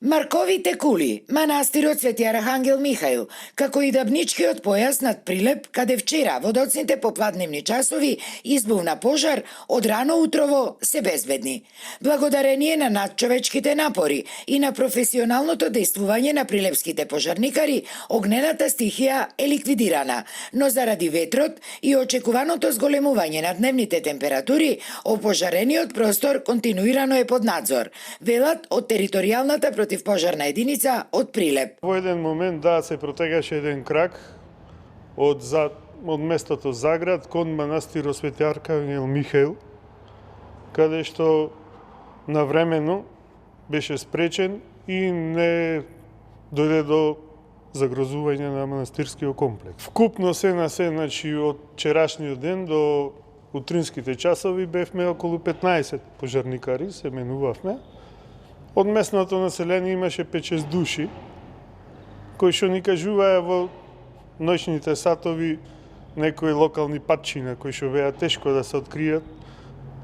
Марковите кули, манастирот Свети Архангел Михаил, како и Дабничкиот појас над Прилеп, каде вчера во доцните попладневни часови избувна пожар, од рано утрово се безбедни. Благодарение на надчовечките напори и на професионалното действување на прилепските пожарникари, огнената стихија е ликвидирана, но заради ветрот и очекуваното зголемување на дневните температури, опожарениот простор континуирано е под надзор, велат од територијалната противпожарна единица од Прилеп. Во еден момент се протегаше еден крак од местото Заград кон манастирот Свети Архангел Михаил, каде што навремено беше спречен и не дојде до загрозување на манастирскиот комплекс. Вкупно се на се, од вчерашниот ден до утринските часови бевме околу 15 пожарникари, се менувавме. Од местното население имаше 5-6 души, кои што ни кажуваа во ноќните сатови некои локални патчина, кои што беа тешко да се откријат,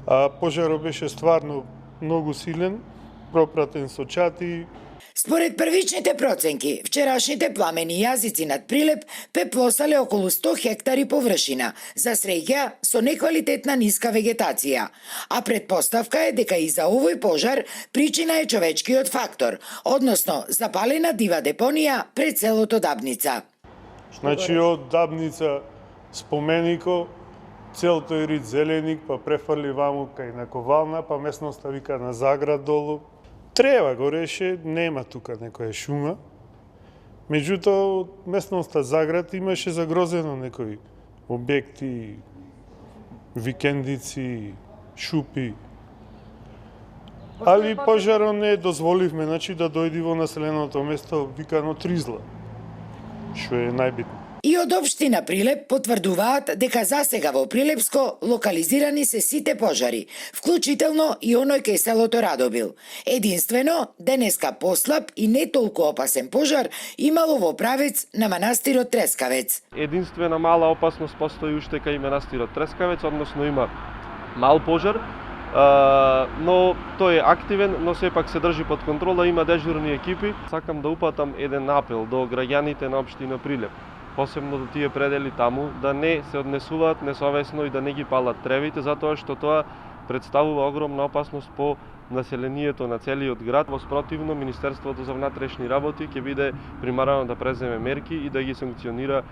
а пожарот беше стварно многу силен, пропратен со чати. Според првичните проценки, вчерашните пламени јазици над Прилеп пеплосале околу 100 хектари површина, за среќа со неквалитетна ниска вегетација. А предпоставка е дека и за овој пожар причина е човечкиот фактор, односно запалена дива депонија пред селото Дабница. Значи од Дабница споменико, цел тој рид Зеленик, па префрли ваму кај на Ковална, па местноста вика на Заград долу. Трева гореше, нема тука некоја шума. Меѓутоа, местноста Заград имаше загрозено некои објекти, викендици, шупи. Али пожарот не дозволивме, да дојди во населеното место викано Тризла, што е најбитно. И од општина Прилеп потврдуваат дека засега во Прилепско локализирани се сите пожари, вклучително и оној кај селото Радобил. Единствено, денеска послаб и не толку опасен пожар имало во правец на манастирот Трескавец. Единствена мала опасност постои уште кај манастирот Трескавец, односно има мал пожар, но тој е активен, но сепак се држи под контрола, има дежурни екипи. Сакам да упатам еден апел до граѓаните на општина Прилеп, посебно до тие предели таму, да не се однесуваат несовесно и да не ги палат тревите, затоа што тоа представува огромна опасност по населението на целиот град. Воспротивно, Министерството за внатрешни работи ќе биде примарано да преземе мерки и да ги санкционира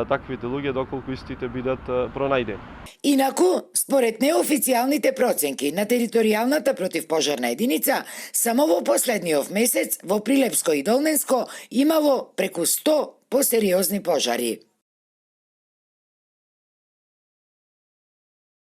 таквите луѓе доколку истите бидат пронајдени. Инаку, според неофицијалните проценки на територијалната противпожарна единица, само во последниот месец во Прилепско и Долненско имало преку 100 посериозни пожари.